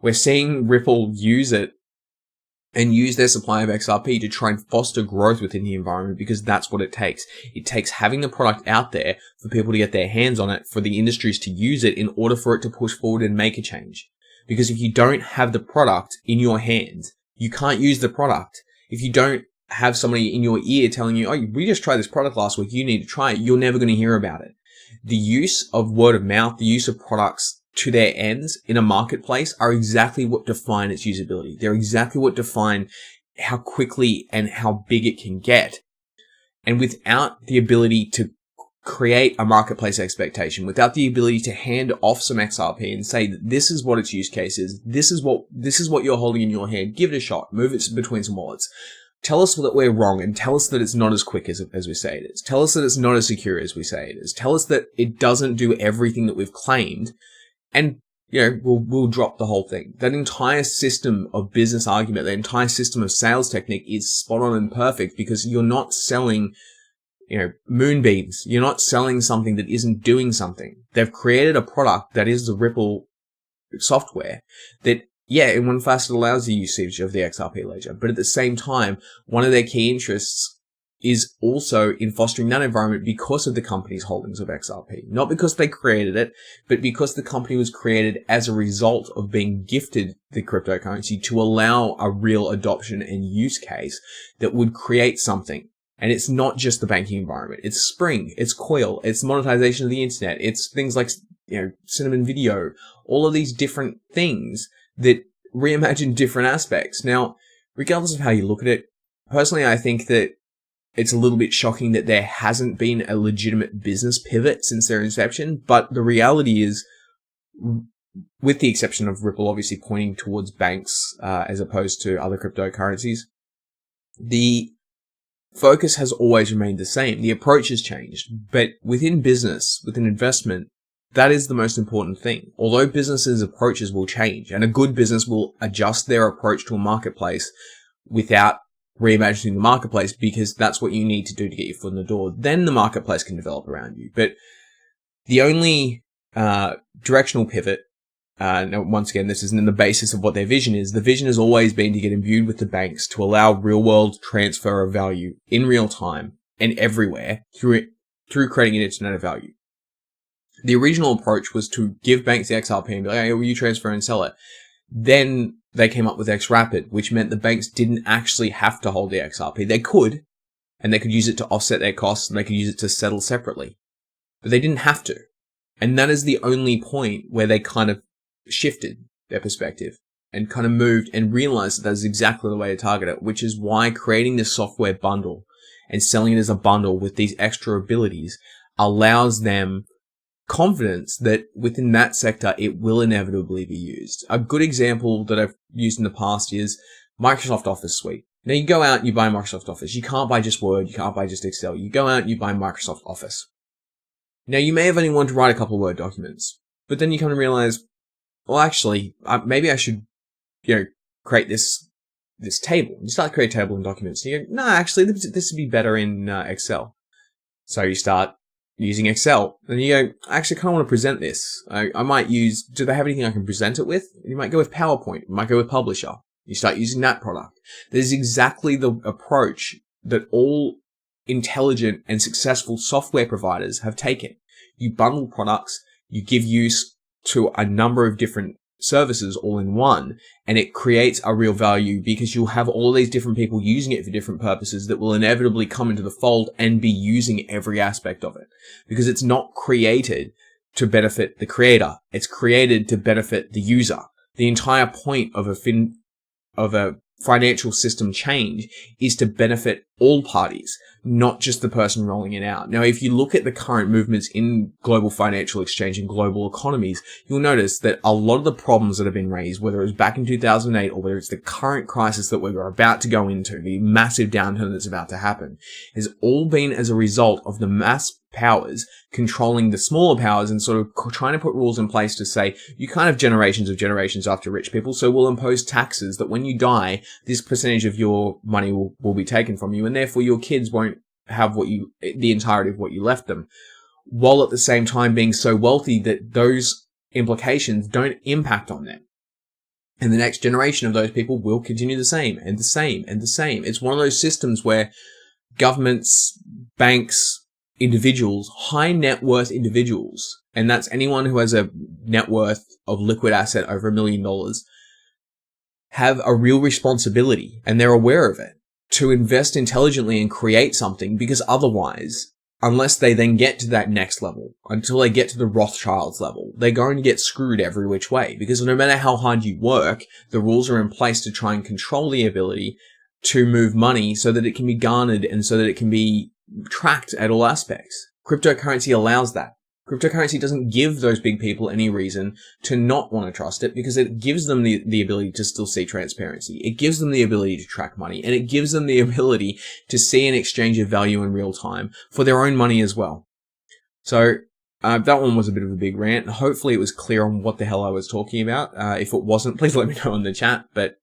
We're seeing Ripple use it and use their supply of XRP to try and foster growth within the environment, because that's what it takes. It takes having the product out there for people to get their hands on it, for the industries to use it in order for it to push forward and make a change. Because if you don't have the product in your hands, you can't use the product. If you don't have somebody in your ear telling you, oh, we just tried this product last week, you need to try it, you're never going to hear about it. The use of word of mouth, the use of products to their ends in a marketplace are exactly what define its usability. They're exactly what define how quickly and how big it can get. And without the ability to create a marketplace expectation, without the ability to hand off some XRP and say that this is what its use case is, this is what you're holding in your hand, give it a shot, move it between some wallets. Tell us that we're wrong, and tell us that it's not as quick as we say it is. Tell us that it's not as secure as we say it is. Tell us that it doesn't do everything that we've claimed, and we'll drop the whole thing. That entire system of business argument, that entire system of sales technique is spot on and perfect, because you're not selling moonbeams. You're not selling something that isn't doing something. They've created a product that is the Ripple software that, in one facet allows the usage of the XRP ledger, but at the same time, one of their key interests is also in fostering that environment because of the company's holdings of XRP. Not because they created it, but because the company was created as a result of being gifted the cryptocurrency to allow a real adoption and use case that would create something. And it's not just the banking environment. It's Spring, it's Coil, it's monetization of the internet, it's things like, Cinnamon Video, all of these different things that reimagine different aspects. Now, regardless of how you look at it, personally, I think that it's a little bit shocking that there hasn't been a legitimate business pivot since their inception. But the reality is, with the exception of Ripple obviously pointing towards banks as opposed to other cryptocurrencies, the focus has always remained the same. The approach has changed. But within business, within investment, that is the most important thing. Although businesses' approaches will change, and a good business will adjust their approach to a marketplace without reimagining the marketplace, because that's what you need to do to get your foot in the door. Then the marketplace can develop around you. But the only directional pivot, now once again, this isn't in the basis of what their vision is. The vision has always been to get imbued with the banks to allow real-world transfer of value in real time and everywhere through creating an internet of value. The original approach was to give banks the XRP and be like, hey, will you transfer and sell it? Then they came up with XRapid, which meant the banks didn't actually have to hold the XRP. They could, and they could use it to offset their costs, and they could use it to settle separately. But they didn't have to. And that is the only point where they kind of shifted their perspective and kind of moved and realized that that's exactly the way to target it, which is why creating this software bundle and selling it as a bundle with these extra abilities allows them confidence that within that sector, it will inevitably be used. A good example that I've used in the past is Microsoft Office Suite. Now you go out and you buy Microsoft Office. You can't buy just Word. You can't buy just Excel. You go out and you buy Microsoft Office. Now you may have only wanted to write a couple of Word documents, but then you come to realize, well, actually, maybe I should, create this table. You start to create a table in documents. And you go, no, actually, this would be better in Excel. So you start using Excel, and you go, I actually kind of want to present this. I might use, do they have anything I can present it with? You might go with PowerPoint. You might go with Publisher. You start using that product. There's exactly the approach that all intelligent and successful software providers have taken. You bundle products, you give use to a number of different services all in one, and it creates a real value because you'll have all these different people using it for different purposes that will inevitably come into the fold and be using every aspect of it, because it's not created to benefit the creator. It's created to benefit the user. The entire point of a financial system change is to benefit all parties, not just the person rolling it out. Now, if you look at the current movements in global financial exchange and global economies, you'll notice that a lot of the problems that have been raised, whether it was back in 2008 or whether it's the current crisis that we're about to go into, the massive downturn that's about to happen, has all been as a result of the mass powers controlling the smaller powers and sort of trying to put rules in place to say, you can't have generations of generations after rich people, so we'll impose taxes that when you die, this percentage of your money will be taken from you, and therefore your kids won't have the entirety of what you left them, while at the same time being so wealthy that those implications don't impact on them. And the next generation of those people will continue the same and the same and the same. It's one of those systems where governments, banks, individuals, high net worth individuals, and that's anyone who has a net worth of liquid asset over $1 million, have a real responsibility, and they're aware of it, to invest intelligently and create something, because otherwise, unless they then get to that next level, until they get to the Rothschilds level, they're going to get screwed every which way, because no matter how hard you work, the rules are in place to try and control the ability to move money so that it can be garnered and so that it can be tracked at all aspects. Cryptocurrency allows that. Cryptocurrency doesn't give those big people any reason to not want to trust it, because it gives them the ability to still see transparency. It gives them the ability to track money, and it gives them the ability to see an exchange of value in real time for their own money as well. So that one was a bit of a big rant. Hopefully it was clear on what the hell I was talking about. If it wasn't, please let me know in the chat. But